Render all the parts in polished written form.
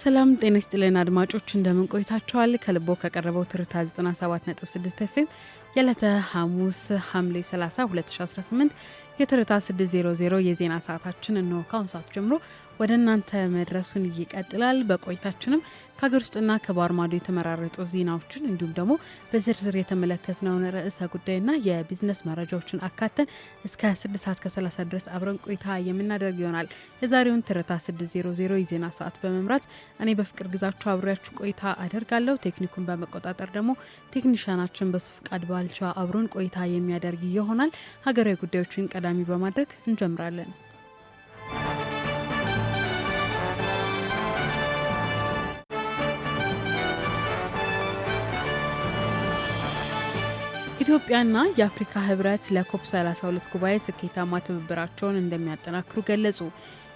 ሰላም ጤና ይስጥልን አድማጮች እንደምን ቆይታችኋል? ከልቦ ከቀረበው ትርታ 97.6 ኤፍኤም የዕለተ ሐሙስ ሐምሌ 30 2018 የትርታ 600 የዜና ሰዓታችን ነው ከአሁን ሰዓት ጀምሮ ወደ እናንተ መድረሱን ይቀጥላል። በቆይታችንም ከሀገር ውስጥና ከባህር ማዶ የተመራረጡ ዜናዎችን እንዲሁም ደግሞ በዝርዝር የተመለከትነውን ርዕሰ ጉዳይና የቢዝነስ መረጃዎችን አካተን እስከ 6 ሰዓት ከ30 ድረስ አብረን ቆይታ የምናደርግ ይሆናል። የዛሬውን ትርታ 600 የዜና ሰዓት በመምራት እኔ በፍቅር ግዛቸው አብሬያችሁ ቆይታ አደርጋለሁ። ቴክኒኩን በመቆጣጠር ደግሞ ቴክኒሻናችን በሱ ፍቃድ ባልቻ አብሮን ቆይታ የሚያደርግ ይሆናል። ሀገራዊ ጉዳዮችን ቀዳሚ በማድረግ እንጀምራለን። ኢትዮጵያና የአፍሪካ ህብረት ለኮፕ 32 ጉባኤ ስኬታማ ትብብራቸውን እንደሚያጠናክሩ ገለጹ።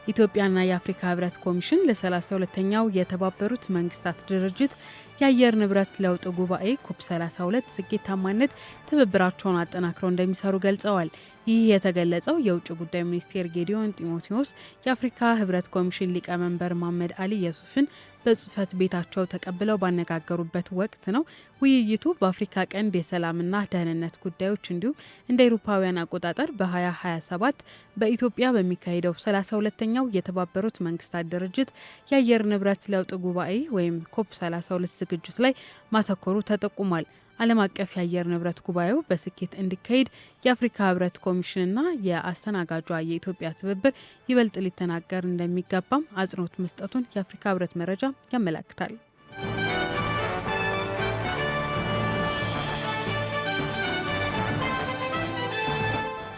ኢትዮጵያና የአፍሪካ ህብረት ኮሚሽን ለ32ኛው የተባበሩት መንግስታት ድርጅት የአየር ንብረት ለውጥ ጉባኤ ኮፕ 32 ስኬታማነት ትብብራቸውን አጠናክረው እንደሚሰሩ ገልጸዋል። ይህ የተገለጸው የውጭ ጉዳይ ሚኒስቴር ጌዲዮን ጢሞቴዎስ የአፍሪካ ህብረት ኮሚሽን ሊቀመንበር መሐመድ አሊ የሱፍን በጽህፈት ቤታቸው ተቀብለው ባነጋገሩበት ወቅት ነው። ውይይቱ በአፍሪካ ቀንድ የሰላምና ደህንነት ጉዳዮች እንዲሁም እንደ አውሮፓውያን አቆጣጠር በ2027 በኢትዮጵያ በሚካሄደው 32ኛው የተባበሩት መንግስታት ድርጅት የአየር ንብረት ለውጥ ጉባኤ ወይም ኮፕ 32 ዝግጅት ላይ ማተኮሩ ተጠቁሟል። ዓለም አቀፍ የአየር ንብረት ጉባኤው በስኬት እንዲካሄድ የአፍሪካ ህብረት ኮሚሽንና የአስተናጋጇ የኢትዮጵያ ትብብር ይበልጥ ሊተናገር እንደሚገባም አጽንኦት መስጠቱን የአፍሪካ ህብረት መረጃ ያመለክታል።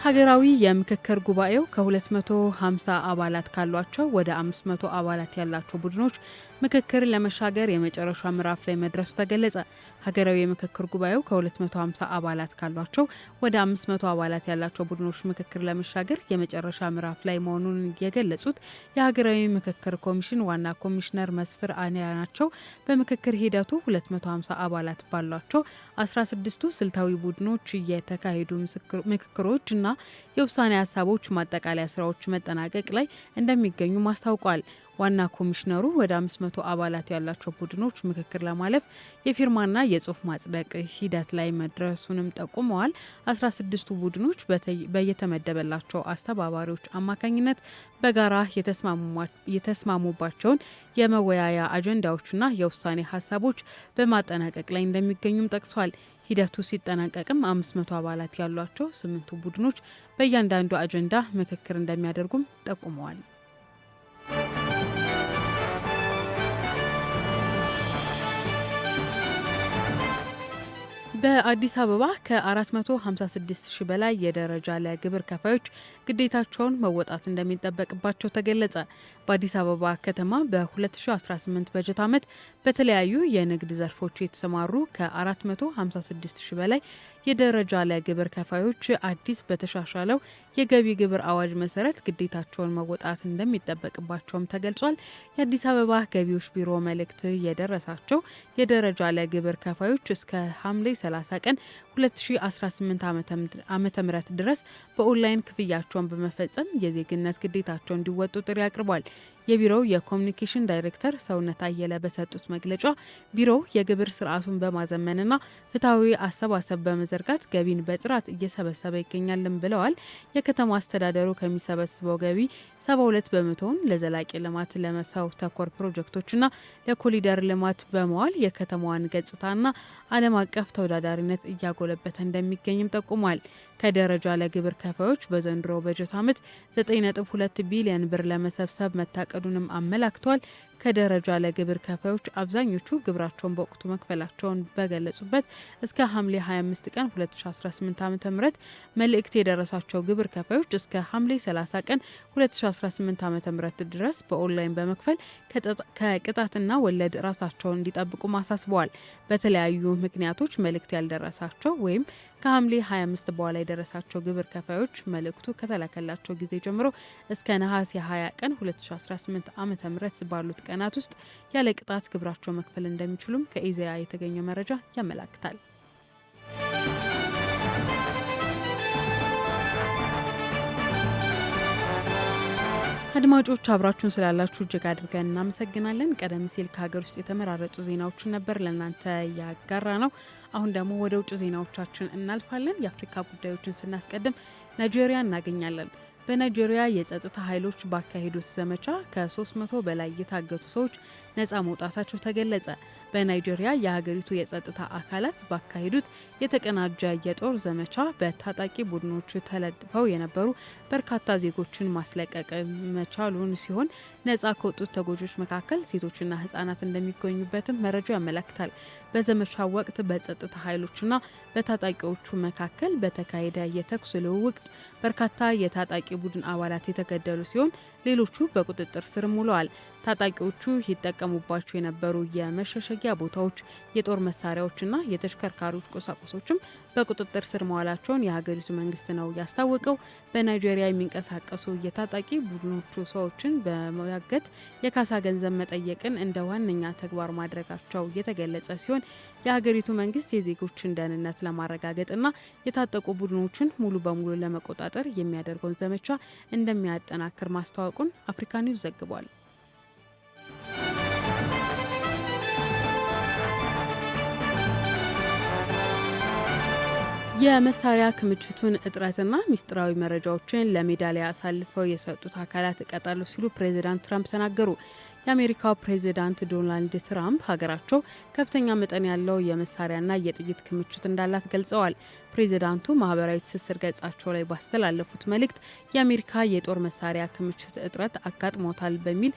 ሀገራዊ የምክክር ጉባኤው ከ250 አባላት ካሏቸው ወደ 500 አባላት ያላቸው ቡድኖች ምክክር ለመሻገር የመጨረሻ ምዕራፍ ላይ መድረሱ ተገለጸ። ሀገራዊ የምክክር ጉባኤው ከ250 አባላት ካሏቸው ወደ 500 አባላት ያላቸው ቡድኖች ምክክር ለመሻገር የመጨረሻ ምዕራፍ ላይ መሆኑን የገለጹት የሀገራዊ ምክክር ኮሚሽን ዋና ኮሚሽነር መስፍር አኒያ ናቸው። በምክክር ሂደቱ 250 አባላት ባሏቸው 16ቱ ስልታዊ ቡድኖች የተካሄዱ ምክክሮች እና የውሳኔ ሀሳቦች ማጠቃለያ ስራዎች መጠናቀቅ ላይ እንደሚገኙ ማስታውቋል። ዋና ኮሚሽነሩ ወደ 500 አባላት ያላቸው ቡድኖች ምክክር ለማለፍ የፊርማና የጽሁፍ ማጽደቅ ሂደት ላይ መድረሱንም ጠቁመዋል። 16ቱ ቡድኖች በየተመደበላቸው አስተባባሪዎች አማካኝነት በጋራ የተስማሙባቸውን የመወያያ አጀንዳዎችና የውሳኔ ሀሳቦች በማጠናቀቅ ላይ እንደሚገኙም ጠቅሷል። ሂደቱ ሲጠናቀቅም 500 አባላት ያሏቸው 8ቱ ቡድኖች በእያንዳንዱ አጀንዳ ምክክር እንደሚያደርጉም ጠቁመዋል። በአዲስ አበባ ከ456 ሺህ በላይ የደረጃ ለግብር ከፋዮች ግዴታቸውን መወጣት እንደሚጠበቅባቸው ተገለጸ። በአዲስ አበባ ከተማ በ2018 በጀት ዓመት በተለያዩ የንግድ ዘርፎች የተሰማሩ ከ456 ሺህ በላይ የደረጃ ለግብር ከፋዮች አዲስ በተሻሻለው የገቢ ግብር አዋጅ መሰረት ግዴታቸውን መወጣት እንደሚጠበቅባቸውም ተገልጿል። የአዲስ አበባ ገቢዎች ቢሮ መልእክት የደረሳቸው የደረጃ ለግብር ከፋዮች እስከ ሐምሌ 30 ቀን 2018 ዓመተ ምህረት ድረስ በኦንላይን ክፍያቸውን በመፈጸም የዜግነት ግዴታቸውን እንዲወጡ ጥሪ አቅርቧል። የቢሮው የኮሚኒኬሽን ዳይሬክተር ሰውነት አየለ በሰጡት መግለጫ ቢሮው የግብር ስርዓቱን በማዘመንና ፍትሐዊ አሰባሰብ በመዘርጋት ገቢን በጥራት እየሰበሰበ ይገኛልን ብለዋል። የከተማ አስተዳደሩ ከሚሰበስበው ገቢ 72 በመቶውን ለዘላቂ ልማት ለመሰው ተኮር ፕሮጀክቶችና ለኮሪደር ልማት በመዋል የከተማዋን ገጽታና ዓለም አቀፍ ተወዳዳሪነት እያጎለበተ እንደሚገኝም ጠቁሟል። ከደረጃ ለግብር ከፋዮች በዘንድሮ በጀት ዓመት 9.2 ቢሊዮን ብር ለመሰብሰብ መታቀዱንም አመላክቷል። ከደረጃ ለግብር ከፋዮች አብዛኞቹ ግብራቸውን በወቅቱ መክፈላቸውን በገለጹበት እስከ ሐምሌ 25 ቀን 2018 ዓ.ም መልእክት የደረሳቸው ግብር ከፋዮች እስከ ሐምሌ 30 ቀን 2018 ዓ.ም ድረስ በኦንላይን በመክፈል ከቅጣትና ወለድ ራሳቸውን እንዲጠብቁ ማሳስበዋል። በተለያዩ ምክንያቶች መልእክት ያልደረሳቸው ወይም ከሐምሌ 25 በኋላ የደረሳቸው ግብር ከፋዮች መልእክቱ ከተላከላቸው ጊዜ ጀምሮ እስከ ነሐሴ 20 ቀን 2018 ዓ.ም ባሉት ቀናት ውስጥ ያለ ቅጣት ግብራቸው መክፈል እንደሚችሉም ከኢዜአ የተገኘው መረጃ ያመለክታል። አድማጮች አብራችሁን ስላላችሁ እጅግ አድርገን እናመሰግናለን። ቀደም ሲል ከሀገር ውስጥ የተመራረጡ ዜናዎችን ነበር ለእናንተ ያጋራ ነው። አሁን ደግሞ ወደ ውጭ ዜናዎቻችን እናልፋለን። የአፍሪካ ጉዳዮችን ስናስቀድም ናይጄሪያ እናገኛለን። በናይጄሪያ የጸጥታ ኃይሎች ባካሄዱት ዘመቻ ከ300 በላይ የታገቱ ሰዎች ነፃ መውጣታቸው ተገለጸ። በናይጄሪያ የሀገሪቱ የጸጥታ አካላት ባካሄዱት የተቀናጀ የጦር ዘመቻ በታጣቂ ቡድኖች ተለጥፈው የነበሩ በርካታ ዜጎችን ማስለቀቅ መቻሉን ሲሆን ነፃ ከወጡት ተጎጆች መካከል ሴቶችና ህጻናት እንደሚገኙበትም መረጃው ያመለክታል። በዘመቻው ወቅት በጸጥታ ኃይሎችና በታጣቂዎቹ መካከል በተካሄደ የተኩስ ልውውጥ በርካታ የታጣቂ ቡድን አባላት የተገደሉ ሲሆን ሌሎቹ በቁጥጥር ስር ውለዋል። ታጣቂዎቹ ይጠቀሙባቸው የነበሩ የመሸሸጊያ ቦታዎች፣ የጦር መሳሪያዎችና የተሽከርካሪዎች ቁሳቁሶችም በቁጥጥር ስር መዋላቸውን የሀገሪቱ መንግስት ነው ያስታወቀው። በናይጄሪያ የሚንቀሳቀሱ የታጣቂ ቡድኖቹ ሰዎችን በማገት የካሳ ገንዘብ መጠየቅን እንደ ዋነኛ ተግባር ማድረጋቸው የተገለጸ ሲሆን የሀገሪቱ መንግስት የዜጎችን ደህንነት ለማረጋገጥና የታጠቁ ቡድኖችን ሙሉ በሙሉ ለመቆጣጠር የሚያደርገውን ዘመቻ እንደሚያጠናክር ማስታወቁን አፍሪካ ኒውስ ዘግቧል። የመሳሪያ ክምችቱን እጥረትና ሚስጥራዊ መረጃዎችን ለሜዳሊያ አሳልፈው የሰጡት አካላት እቀጣሉ ሲሉ ፕሬዚዳንት ትራምፕ ተናገሩ። የአሜሪካው ፕሬዚዳንት ዶናልድ ትራምፕ ሀገራቸው ከፍተኛ መጠን ያለው የመሳሪያና የጥይት ክምችት እንዳላት ገልጸዋል። ፕሬዚዳንቱ ማህበራዊ ትስስር ገጻቸው ላይ ባስተላለፉት መልእክት የአሜሪካ የጦር መሳሪያ ክምችት እጥረት አጋጥሞታል በሚል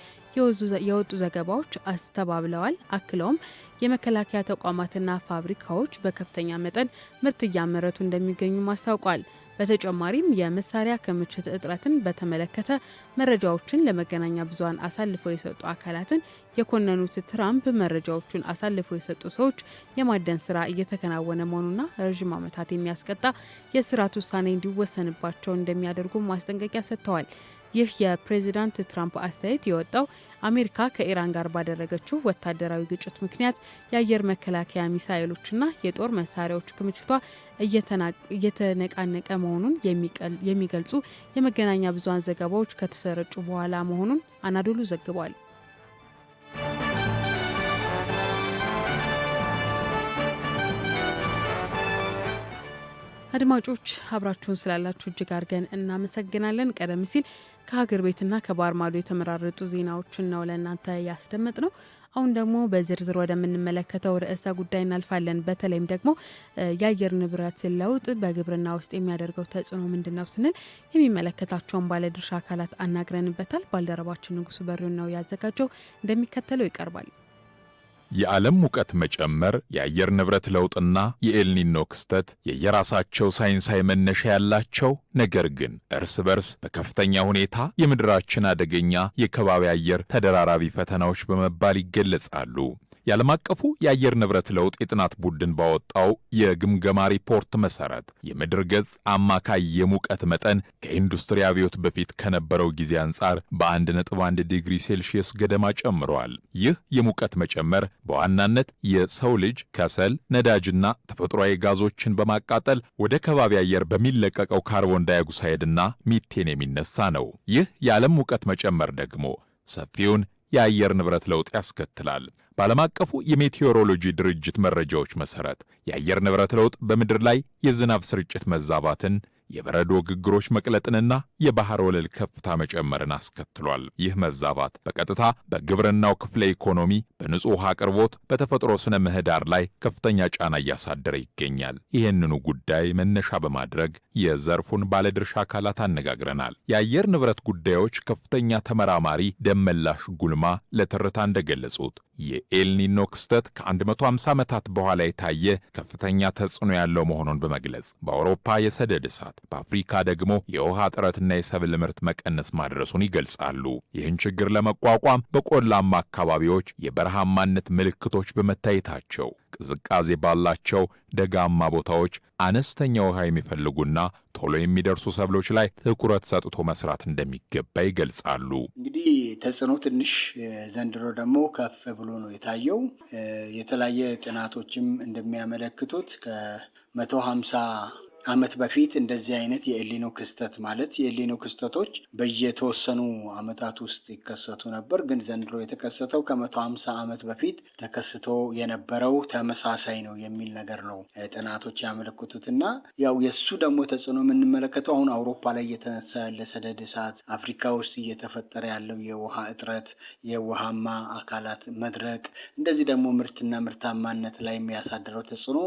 የወጡ ዘገባዎች አስተባብለዋል። አክለውም የመከላከያ ተቋማትና ፋብሪካዎች በከፍተኛ መጠን ምርት እያመረቱ እንደሚገኙ አስታውቋል። በተጨማሪም የመሳሪያ ክምችት እጥረትን በተመለከተ መረጃዎችን ለመገናኛ ብዙሃን አሳልፈው የሰጡ አካላትን የኮነኑት ትራምፕ መረጃዎቹን አሳልፈው የሰጡ ሰዎች የማደን ስራ እየተከናወነ መሆኑና ረዥም ዓመታት የሚያስቀጣ የእስራት ውሳኔ እንዲወሰንባቸው እንደሚያደርጉ ማስጠንቀቂያ ሰጥተዋል። ይህ የፕሬዚዳንት ትራምፕ አስተያየት የወጣው አሜሪካ ከኢራን ጋር ባደረገችው ወታደራዊ ግጭት ምክንያት የአየር መከላከያ ሚሳኤሎችና የጦር መሳሪያዎች ክምችቷ እየተነቃነቀ መሆኑን የሚገልጹ የመገናኛ ብዙሃን ዘገባዎች ከተሰረጩ በኋላ መሆኑን አናዶሉ ዘግቧል። አድማጮች አብራችሁን ስላላችሁ እጅግ አድርገን እናመሰግናለን። ቀደም ሲል ከሀገር ቤትና ከባህር ማዶ የተመራረጡ ዜናዎችን ነው ለእናንተ ያስደመጥ ነው። አሁን ደግሞ በዝርዝር ወደምንመለከተው ርዕሰ ጉዳይ እናልፋለን። በተለይም ደግሞ የአየር ንብረት ለውጥ በግብርና ውስጥ የሚያደርገው ተጽዕኖ ምንድነው ስንል የሚመለከታቸውን ባለድርሻ አካላት አናግረንበታል። ባልደረባችን ንጉሱ በሪውን ነው ያዘጋጀው፣ እንደሚከተለው ይቀርባል። የዓለም ሙቀት መጨመር፣ የአየር ንብረት ለውጥና የኤልኒኖ ክስተት የየራሳቸው ሳይንሳዊ መነሻ ያላቸው ነገር ግን እርስ በርስ በከፍተኛ ሁኔታ የምድራችን አደገኛ የከባቢ አየር ተደራራቢ ፈተናዎች በመባል ይገለጻሉ። የዓለም አቀፉ የአየር ንብረት ለውጥ የጥናት ቡድን ባወጣው የግምገማ ሪፖርት መሰረት የምድር ገጽ አማካይ የሙቀት መጠን ከኢንዱስትሪ አብዮት በፊት ከነበረው ጊዜ አንጻር በ1.1 ዲግሪ ሴልሺየስ ገደማ ጨምሯል። ይህ የሙቀት መጨመር በዋናነት የሰው ልጅ ከሰል፣ ነዳጅና ተፈጥሯዊ ጋዞችን በማቃጠል ወደ ከባቢ አየር በሚለቀቀው ካርቦን ዳይኦክሳይድና ሚቴን የሚነሳ ነው። ይህ የዓለም ሙቀት መጨመር ደግሞ ሰፊውን የአየር ንብረት ለውጥ ያስከትላል። በዓለም አቀፉ የሜቴዎሮሎጂ ድርጅት መረጃዎች መሠረት የአየር ንብረት ለውጥ በምድር ላይ የዝናብ ስርጭት መዛባትን፣ የበረዶ ግግሮች መቅለጥንና የባህር ወለል ከፍታ መጨመርን አስከትሏል። ይህ መዛባት በቀጥታ በግብርናው ክፍለ ኢኮኖሚ፣ በንጹህ ውሃ አቅርቦት፣ በተፈጥሮ ስነ ምህዳር ላይ ከፍተኛ ጫና እያሳደረ ይገኛል። ይህንኑ ጉዳይ መነሻ በማድረግ የዘርፉን ባለድርሻ አካላት አነጋግረናል። የአየር ንብረት ጉዳዮች ከፍተኛ ተመራማሪ ደመላሽ ጉልማ ለትርታ እንደገለጹት የኤልኒኖ ክስተት ከ150 ዓመታት በኋላ የታየ ከፍተኛ ተጽዕኖ ያለው መሆኑን በመግለጽ በአውሮፓ የሰደድ እሳት፣ በአፍሪካ ደግሞ የውሃ እጥረትና የሰብል ምርት መቀነስ ማድረሱን ይገልጻሉ። ይህን ችግር ለመቋቋም በቆላማ አካባቢዎች የበረሃማነት ምልክቶች በመታየታቸው ቅዝቃዜ ባላቸው ደጋማ ቦታዎች አነስተኛ ውሃ የሚፈልጉና ቶሎ የሚደርሱ ሰብሎች ላይ ትኩረት ሰጥቶ መስራት እንደሚገባ ይገልጻሉ። እንግዲህ ተጽዕኖ ትንሽ ዘንድሮ ደግሞ ከፍ ብሎ ነው የታየው። የተለያየ ጥናቶችም እንደሚያመለክቱት ከ150 ዓመት በፊት እንደዚህ አይነት የኤልኒኖ ክስተት ማለት የኤልኒኖ ክስተቶች በየተወሰኑ ዓመታት ውስጥ ይከሰቱ ነበር። ግን ዘንድሮ የተከሰተው ከ150 ዓመት በፊት ተከስቶ የነበረው ተመሳሳይ ነው የሚል ነገር ነው ጥናቶች ያመለክቱትና ያው የሱ ደግሞ ተጽዕኖ የምንመለከተው አሁን አውሮፓ ላይ እየተነሳ ያለ ሰደድ እሳት፣ አፍሪካ ውስጥ እየተፈጠረ ያለው የውሃ እጥረት፣ የውሃማ አካላት መድረቅ፣ እንደዚህ ደግሞ ምርትና ምርታማነት ላይ የሚያሳድረው ተጽዕኖ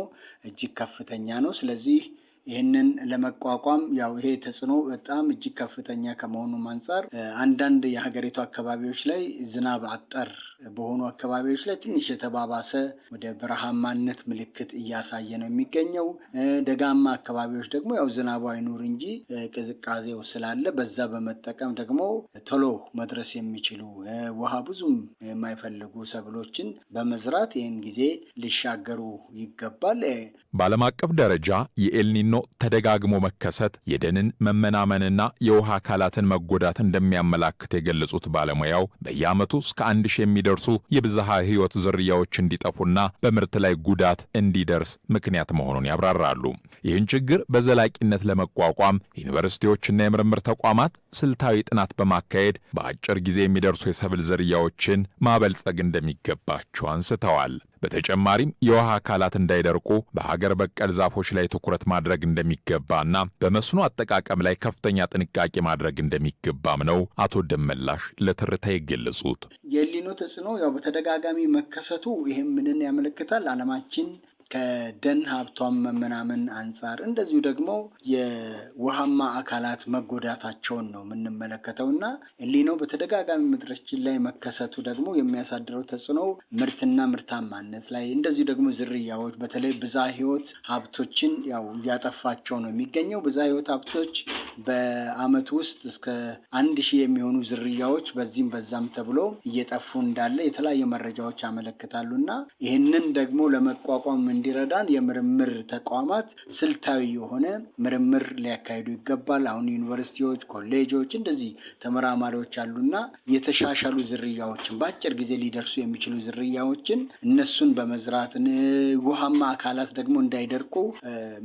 እጅግ ከፍተኛ ነው። ስለዚህ ይህንን ለመቋቋም ያው ይሄ ተጽዕኖ በጣም እጅግ ከፍተኛ ከመሆኑም አንጻር አንዳንድ የሀገሪቱ አካባቢዎች ላይ ዝናብ አጠር በሆኑ አካባቢዎች ላይ ትንሽ የተባባሰ ወደ በረሃማነት ምልክት እያሳየ ነው የሚገኘው። ደጋማ አካባቢዎች ደግሞ ያው ዝናቡ አይኑር እንጂ ቅዝቃዜው ስላለ በዛ በመጠቀም ደግሞ ቶሎ መድረስ የሚችሉ ውሃ ብዙም የማይፈልጉ ሰብሎችን በመዝራት ይህን ጊዜ ሊሻገሩ ይገባል። በዓለም አቀፍ ደረጃ የኤልኒኖ ተደጋግሞ መከሰት የደንን መመናመንና የውሃ አካላትን መጎዳት እንደሚያመላክት የገለጹት ባለሙያው በየዓመቱ እስከ 1000 የሚደርሱ የብዝሃ ሕይወት ዝርያዎች እንዲጠፉና በምርት ላይ ጉዳት እንዲደርስ ምክንያት መሆኑን ያብራራሉ። ይህን ችግር በዘላቂነት ለመቋቋም ዩኒቨርሲቲዎችና የምርምር ተቋማት ስልታዊ ጥናት በማካሄድ በአጭር ጊዜ የሚደርሱ የሰብል ዝርያዎችን ማበልጸግ እንደሚገባቸው አንስተዋል። በተጨማሪም የውሃ አካላት እንዳይደርቁ በሀገር በቀል ዛፎች ላይ ትኩረት ማድረግ እንደሚገባና በመስኖ አጠቃቀም ላይ ከፍተኛ ጥንቃቄ ማድረግ እንደሚገባም ነው አቶ ደመላሽ ለትርታ የገለጹት። የኤልኒኖ ተጽዕኖ ያው በተደጋጋሚ መከሰቱ ይህም ምንን ያመለክታል? ዓለማችን ከደን ሀብቷን መመናመን አንጻር እንደዚሁ ደግሞ የውሃማ አካላት መጎዳታቸውን ነው የምንመለከተውና ኤልኒኖ በተደጋጋሚ ምድራችን ላይ መከሰቱ ደግሞ የሚያሳድረው ተጽዕኖ ምርትና ምርታማነት ላይ እንደዚሁ ደግሞ ዝርያዎች በተለይ ብዝሃ ሕይወት ሀብቶችን ያው እያጠፋቸው ነው የሚገኘው። ብዝሃ ሕይወት ሀብቶች በዓመት ውስጥ እስከ 1000 የሚሆኑ ዝርያዎች በዚህም በዛም ተብሎ እየጠፉ እንዳለ የተለያዩ መረጃዎች ያመለክታሉና ይህንን ደግሞ ለመቋቋም እንዲረዳን የምርምር ተቋማት ስልታዊ የሆነ ምርምር ሊያካሂዱ ይገባል። አሁን ዩኒቨርሲቲዎች፣ ኮሌጆች እንደዚህ ተመራማሪዎች አሉና የተሻሻሉ ዝርያዎችን በአጭር ጊዜ ሊደርሱ የሚችሉ ዝርያዎችን እነሱን በመዝራት ውሃማ አካላት ደግሞ እንዳይደርቁ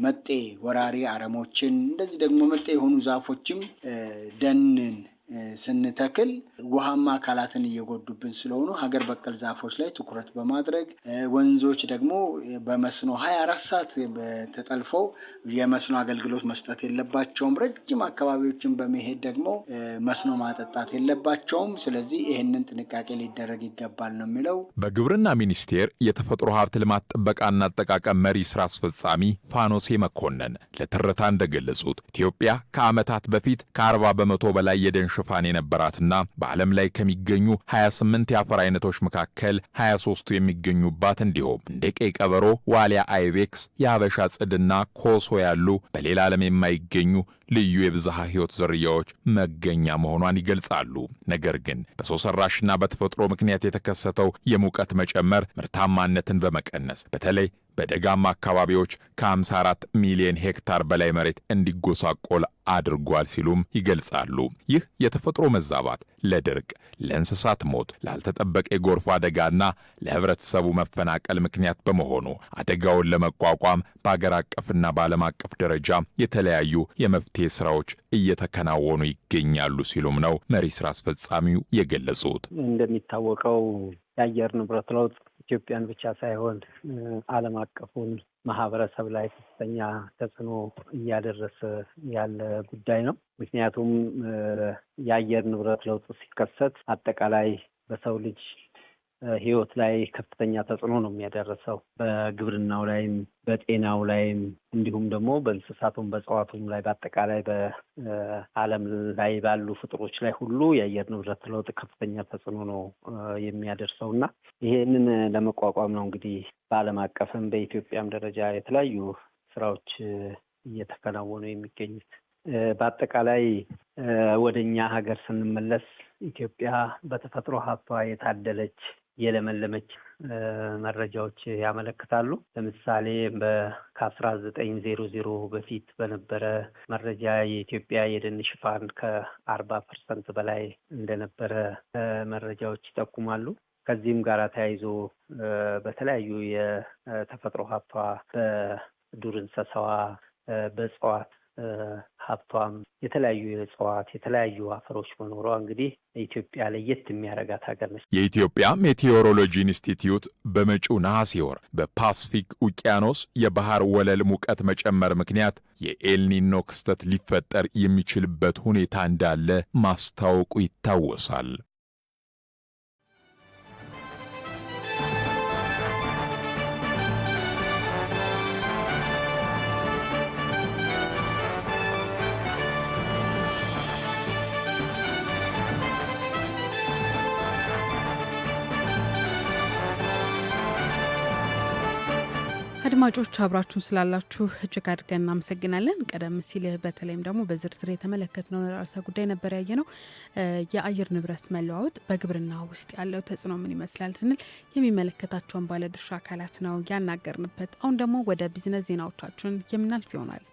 መጤ ወራሪ አረሞችን እንደዚህ ደግሞ መጤ የሆኑ ዛፎችም ደንን ስንተክል ውሃማ አካላትን እየጎዱብን ስለሆኑ ሀገር በቀል ዛፎች ላይ ትኩረት በማድረግ ወንዞች ደግሞ በመስኖ 24 ሰዓት ተጠልፈው የመስኖ አገልግሎት መስጠት የለባቸውም። ረጅም አካባቢዎችን በመሄድ ደግሞ መስኖ ማጠጣት የለባቸውም። ስለዚህ ይህንን ጥንቃቄ ሊደረግ ይገባል ነው የሚለው በግብርና ሚኒስቴር የተፈጥሮ ሀብት ልማት ጥበቃና አጠቃቀም መሪ ስራ አስፈጻሚ ፋኖሴ መኮንን ለትርታ እንደገለጹት ኢትዮጵያ ከዓመታት በፊት ከ40 በመቶ በላይ የደን ሽፋን የነበራትና በዓለም ላይ ከሚገኙ 28 የአፈር አይነቶች መካከል 23ቱ የሚገኙባት እንዲሁም እንደ ቀይ ቀበሮ፣ ዋሊያ አይቤክስ፣ የሀበሻ ጽድና ኮሶ ያሉ በሌላ ዓለም የማይገኙ ልዩ የብዝሃ ሕይወት ዝርያዎች መገኛ መሆኗን ይገልጻሉ። ነገር ግን በሰው ሰራሽና በተፈጥሮ ምክንያት የተከሰተው የሙቀት መጨመር ምርታማነትን በመቀነስ በተለይ በደጋማ አካባቢዎች ከ54 ሚሊዮን ሄክታር በላይ መሬት እንዲጎሳቆል አድርጓል ሲሉም ይገልጻሉ። ይህ የተፈጥሮ መዛባት ለድርቅ፣ ለእንስሳት ሞት፣ ላልተጠበቀ የጎርፍ አደጋና ለህብረተሰቡ መፈናቀል ምክንያት በመሆኑ አደጋውን ለመቋቋም በአገር አቀፍና በዓለም አቀፍ ደረጃ የተለያዩ የመፍትሄ ስራዎች እየተከናወኑ ይገኛሉ ሲሉም ነው መሪ ስራ አስፈጻሚው የገለጹት። እንደሚታወቀው የአየር ንብረት ለውጥ ኢትዮጵያን ብቻ ሳይሆን ዓለም አቀፉን ማህበረሰብ ላይ ከፍተኛ ተጽዕኖ እያደረሰ ያለ ጉዳይ ነው። ምክንያቱም የአየር ንብረት ለውጥ ሲከሰት አጠቃላይ በሰው ልጅ ህይወት ላይ ከፍተኛ ተጽዕኖ ነው የሚያደርሰው። በግብርናው ላይም፣ በጤናው ላይም እንዲሁም ደግሞ በእንስሳቱም በእጽዋቱም ላይ በአጠቃላይ በዓለም ላይ ባሉ ፍጥሮች ላይ ሁሉ የአየር ንብረት ለውጥ ከፍተኛ ተጽዕኖ ነው የሚያደርሰው እና ይሄንን ለመቋቋም ነው እንግዲህ በዓለም አቀፍም በኢትዮጵያም ደረጃ የተለያዩ ስራዎች እየተከናወኑ የሚገኙት። በአጠቃላይ ወደ እኛ ሀገር ስንመለስ ኢትዮጵያ በተፈጥሮ ሀብቷ የታደለች የለመለመች መረጃዎች ያመለክታሉ። ለምሳሌ ከ1900 በፊት በነበረ መረጃ የኢትዮጵያ የደን ሽፋን ከ40% በላይ እንደነበረ መረጃዎች ይጠቁማሉ። ከዚህም ጋር ተያይዞ በተለያዩ የተፈጥሮ ሀብቷ በዱር እንስሳዋ በእጽዋት ሀብቷም የተለያዩ የእጽዋት የተለያዩ አፈሮች መኖሯ እንግዲህ ኢትዮጵያ ለየት የሚያደርጋት ሀገር ነች። የኢትዮጵያ ሜቴዎሮሎጂ ኢንስቲትዩት በመጪው ነሐሴ ወር በፓስፊክ ውቅያኖስ የባህር ወለል ሙቀት መጨመር ምክንያት የኤልኒኖ ክስተት ሊፈጠር የሚችልበት ሁኔታ እንዳለ ማስታወቁ ይታወሳል። አድማጮች አብራችሁን ስላላችሁ እጅግ አድርገን እናመሰግናለን። ቀደም ሲል በተለይም ደግሞ በዝርዝር የተመለከትነው ርዕሰ ጉዳይ ነበር ያየነው። የአየር ንብረት መለዋወጥ በግብርና ውስጥ ያለው ተጽዕኖ ምን ይመስላል ስንል የሚመለከታቸውን ባለድርሻ አካላት ነው ያናገርንበት። አሁን ደግሞ ወደ ቢዝነስ ዜናዎቻችን የምናልፍ ይሆናል።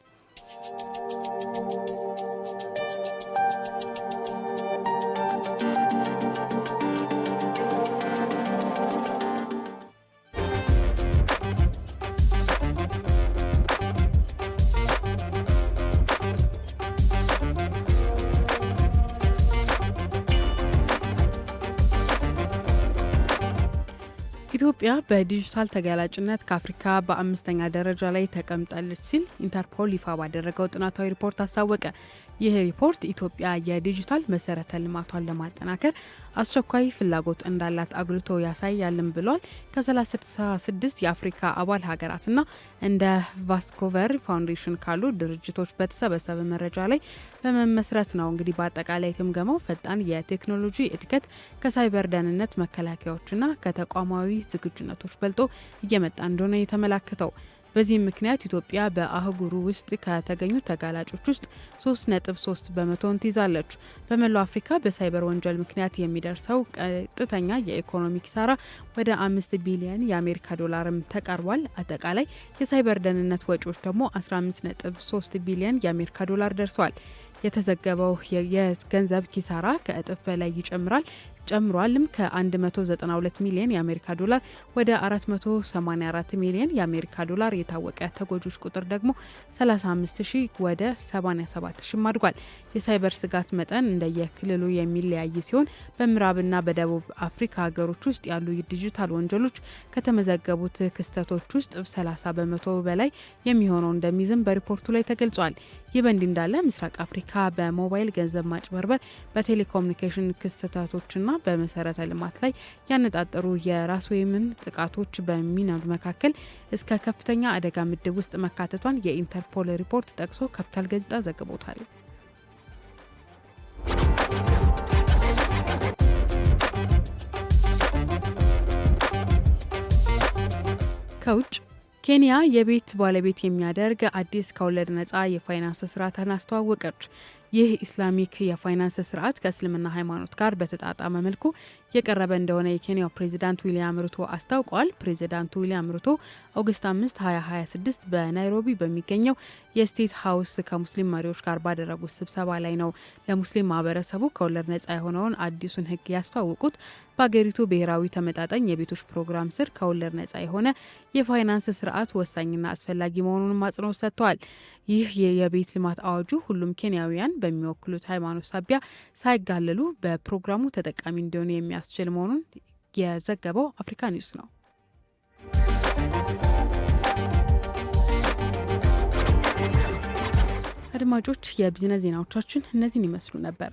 ኢትዮጵያ በዲጂታል ተጋላጭነት ከአፍሪካ በ5ኛ ደረጃ ላይ ተቀምጣለች ሲል ኢንተርፖል ይፋ ባደረገው ጥናታዊ ሪፖርት አስታወቀ። ይህ ሪፖርት ኢትዮጵያ የዲጂታል መሰረተ ልማቷን ለማጠናከር አስቸኳይ ፍላጎት እንዳላት አጉልቶ ያሳያልም ብሏል። ከ36 የአፍሪካ አባል ሀገራትና እንደ ቫስኮቨር ፋውንዴሽን ካሉ ድርጅቶች በተሰበሰበ መረጃ ላይ በመመስረት ነው እንግዲህ በአጠቃላይ ግምገማው ፈጣን የቴክኖሎጂ እድገት ከሳይበር ደህንነት መከላከያዎችና ከተቋማዊ ዝግጁነቶች በልጦ እየመጣ እንደሆነ የተመላከተው። በዚህም ምክንያት ኢትዮጵያ በአህጉሩ ውስጥ ከተገኙ ተጋላጮች ውስጥ 3.3 በመቶን ትይዛለች። በመላው አፍሪካ በሳይበር ወንጀል ምክንያት የሚደርሰው ቀጥተኛ የኢኮኖሚ ኪሳራ ወደ 5 ቢሊዮን የአሜሪካ ዶላርም ተቃርቧል። አጠቃላይ የሳይበር ደህንነት ወጪዎች ደግሞ 15.3 ቢሊዮን የአሜሪካ ዶላር ደርሰዋል። የተዘገበው የገንዘብ ኪሳራ ከእጥፍ በላይ ጨምሯልም ከ192 ሚሊዮን የአሜሪካ ዶላር ወደ 484 ሚሊዮን የአሜሪካ ዶላር። የታወቀ ተጎጆች ቁጥር ደግሞ 35,000 ወደ 87,000 አድጓል። የሳይበር ስጋት መጠን እንደየክልሉ የሚለያይ ሲሆን በምዕራብና በደቡብ አፍሪካ ሀገሮች ውስጥ ያሉ ዲጂታል ወንጀሎች ከተመዘገቡት ክስተቶች ውስጥ 30 በመቶ በላይ የሚሆነው እንደሚይዝም በሪፖርቱ ላይ ተገልጿል። ይህ በእንዲህ እንዳለ ምስራቅ አፍሪካ በሞባይል ገንዘብ ማጭበርበር፣ በቴሌኮሙኒኬሽን ክስተቶችና በመሰረተ ልማት ላይ ያነጣጠሩ የራስ ወይምን ጥቃቶች በሚነዱ መካከል እስከ ከፍተኛ አደጋ ምድብ ውስጥ መካተቷን የኢንተርፖል ሪፖርት ጠቅሶ ካፒታል ጋዜጣ ዘግቦታል። ከውጭ ኬንያ የቤት ባለቤት የሚያደርግ አዲስ ከወለድ ነጻ የፋይናንስ ስርዓትን አስተዋወቀች። ይህ ኢስላሚክ የፋይናንስ ስርዓት ከእስልምና ሃይማኖት ጋር በተጣጣመ መልኩ የቀረበ እንደሆነ የኬንያው ፕሬዚዳንት ዊሊያም ሩቶ አስታውቀዋል። ፕሬዚዳንቱ ዊሊያም ሩቶ ኦገስት 5 2026 በናይሮቢ በሚገኘው የስቴት ሀውስ ከሙስሊም መሪዎች ጋር ባደረጉት ስብሰባ ላይ ነው ለሙስሊም ማህበረሰቡ ከወለድ ነጻ የሆነውን አዲሱን ህግ ያስተዋወቁት። በአገሪቱ ብሔራዊ ተመጣጣኝ የቤቶች ፕሮግራም ስር ከወለድ ነጻ የሆነ የፋይናንስ ስርዓት ወሳኝና አስፈላጊ መሆኑን አጽንኦት ሰጥተዋል። ይህ የቤት ልማት አዋጁ ሁሉም ኬንያውያን በሚወክሉት ሃይማኖት ሳቢያ ሳይጋለሉ በፕሮግራሙ ተጠቃሚ እንዲሆኑ የሚያስችል መሆኑን የዘገበው አፍሪካ ኒውስ ነው። አድማጮች፣ የቢዝነስ ዜናዎቻችን እነዚህን ይመስሉ ነበር።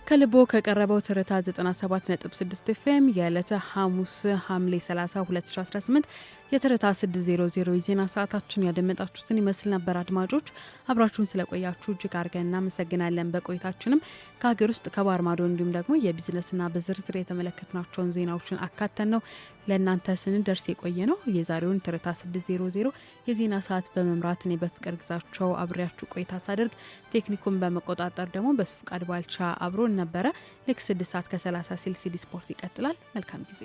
ከልቦ ከቀረበው ትርታ 97.6 ኤፍኤም የዕለተ ሐሙስ ሐምሌ 30 2018 የትርታ 600 የዜና ሰዓታችን ያደመጣችሁትን ይመስል ነበር። አድማጮች አብራችሁን ስለቆያችሁ እጅግ አድርገን እናመሰግናለን። በቆይታችንም ከሀገር ውስጥ ከባህር ማዶ እንዲሁም ደግሞ የቢዝነስና በዝርዝር የተመለከትናቸውን ዜናዎችን አካተን ነው ለእናንተ ስንደርስ የቆየ ነው። የዛሬውን ትርታ 600 የዜና ሰዓት በመምራት እኔ በፍቅር ግዛቸው አብሬያችሁ ቆይታ ሳደርግ ቴክኒኩን በመቆጣጠር ደግሞ በሱፍቃድ ባልቻ አብሮን ነበረ። ልክ 6 ሰዓት ከ30 ሲል ሲዲ ስፖርት ይቀጥላል። መልካም ጊዜ።